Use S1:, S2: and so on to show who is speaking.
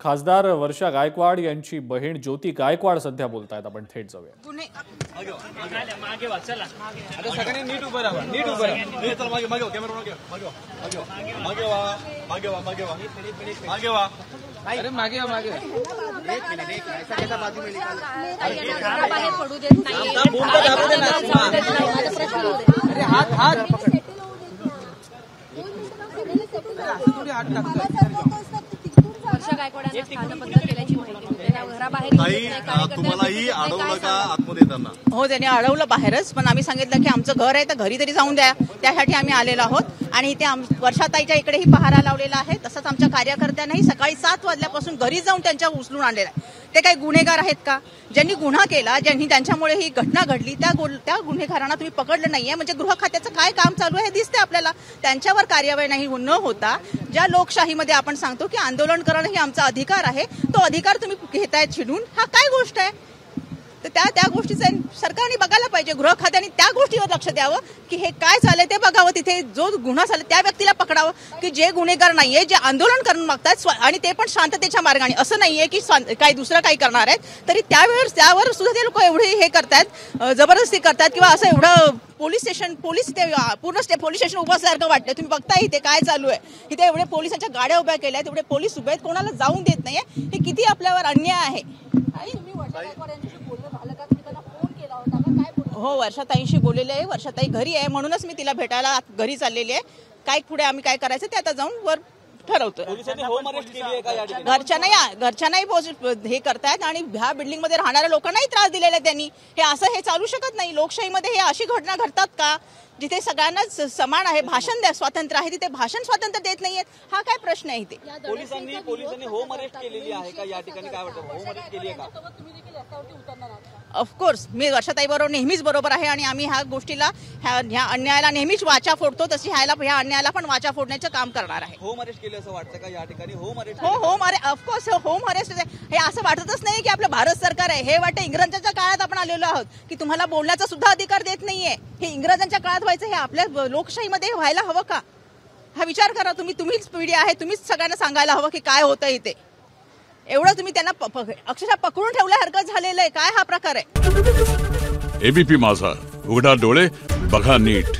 S1: खासदार वर्षा गायकवाड यांची बहीण ज्योती गायकवाड सध्या बोलतायत. आपण थेट जाऊया.
S2: आता सगळ्यांनी नीट उभं राहा, नीट उभं राहा. चल मागे मागे कॅमेरा मागे मागे मागे वा मागे वा मागे वा मागे वा. अरे मागे वा मागे. एक मिनिट ऐसा कैसा बाजू में निकाल बाहेर पडू देत नाही. अरे हात हात थोडी हात टाकतो.
S3: वर्षा गायकवाडांना स्थानबद्ध केल्याची माहिती होती. घराबाहेर
S4: तुम्हालाही अडवलं का आतमध्ये येताना?
S5: हो, त्यांनी अडवलं बाहेरच, पण आम्ही सांगितलं की आमचं घर आहे तर घरी तरी जाऊन द्या. त्यासाठी आम्ही आलेलो आहोत आणि इथे वर्षाताईच्या इकडेही पहारा लावलेला आहे. तसंच आमच्या कार्यकर्त्यांनाही सकाळी 7 वाजल्यापासून घरी जाऊन त्यांच्या उचलून आणलेला आहे. ते काही गुन्हेगार आहेत का? ज्यांनी गुन्हा केला, ज्यांनी त्यांच्यामुळे ही घटना घडली, त्या गुन्हेगारांना तुम्ही पकडलं नाहीये. म्हणजे गृह खात्याचं काय काम चालू आहे दिसते आपल्याला. त्यांच्यावर कार्यवाही नाही न होता ज्या लोकशाहीमध्ये आपण सांगतो की आंदोलन करणं हे आमचा अधिकार आहे, तो अधिकार तुम्ही घेतायत छिडून. हा काय गोष्ट आहे? तर त्या गोष्टीचं सरकारने बघायला पाहिजे. गृह खात्याने त्या गोष्टीवर लक्ष द्यावं की हे काय झालंय ते बघावं. तिथे जो गुन्हा झाला त्या व्यक्तीला पकडावं की जे गुन्हेगार नाहीये, जे आंदोलन करून मागतात आणि ते पण शांततेच्या मार्गाने. असं नाहीये की काही दुसरं काही करणार आहेत, तरी त्यावर सुद्धा ते लोक एवढे हे करतात, जबरदस्ती करतात किंवा असं एवढं पोलीस स्टेशन पूर्ण पोलीस स्टेशन उभं असल्यासारखं वाटतं. तुम्ही बघताय इथे काय चालू आहे. इथे एवढे पोलिसांच्या गाड्या उभ्या केल्या आहेत, एवढे पोलीस उभे आहेत, कोणाला जाऊन देत नाहीये. हे किती आपल्यावर अन्याय आहे. हो, वर्षाताईंशी बोललेले आहे. वर्षाताई घरी आहे, म्हणूनच मी तिला भेटायला घरी चाललेली आहे. काय पुढे आम्ही काय करायचं ते आता जाऊन वर ठरवतो. घरच्यांनाही हे करतायत आणि ह्या बिल्डिंग मध्ये राहणाऱ्या लोकांनाही त्रास दिलेला आहे त्यांनी. हे असं हे चालू शकत नाही. लोकशाहीमध्ये हे अशी घटना घडतात का? जिथे सगळ्यांनाच समान आहे, भाषण स्वातंत्र्य आहे, तिथे भाषण स्वातंत्र्य देत नाहीये. हा काय प्रश्न आहे इथे?
S2: पोलिसांनी होम अरेस्ट केलेली आहे का या ठिकाणी? काय वाटतं, होम अरेस्ट केली आहे का?
S5: ऑफकोर्स मी वर्षाताई बरोबर नेहमीच बरोबर आहे आणि आम्ही ह्या गोष्टीला ह्या अन्यायाला नेहमीच वाचा फोडतो. तशी ह्या अन्यायाला पण वाचा फोडण्याचं काम करणार आहे.
S2: होम अरेस्ट केलं असं वाटतं का या ठिकाणी? Home arrest
S5: of course home arrest हे असं वाटतच नाही की आपलं भारत सरकार आहे. हे वाटतं इंग्रजांच्या काळात आपण आलेलो आहोत की तुम्हाला बोलण्याचा सुद्धा अधिकार देत नाहीये. हे इंग्रजांच्या काळात व्हायचं, हे आपल्या लोकशाहीमध्ये व्हायला हवं का? हा विचार करा. तुम्हीच पिढी आहे, तुम्हीच सगळ्यांना सांगायला हवं की काय होतं इथे. एवढं तुम्ही त्यांना अक्षरशः पकडून ठेवल्यासारखं झालेलं आहे. काय हा प्रकार आहे?
S6: एबीपी माझा, उघडा डोळे बघा नीट.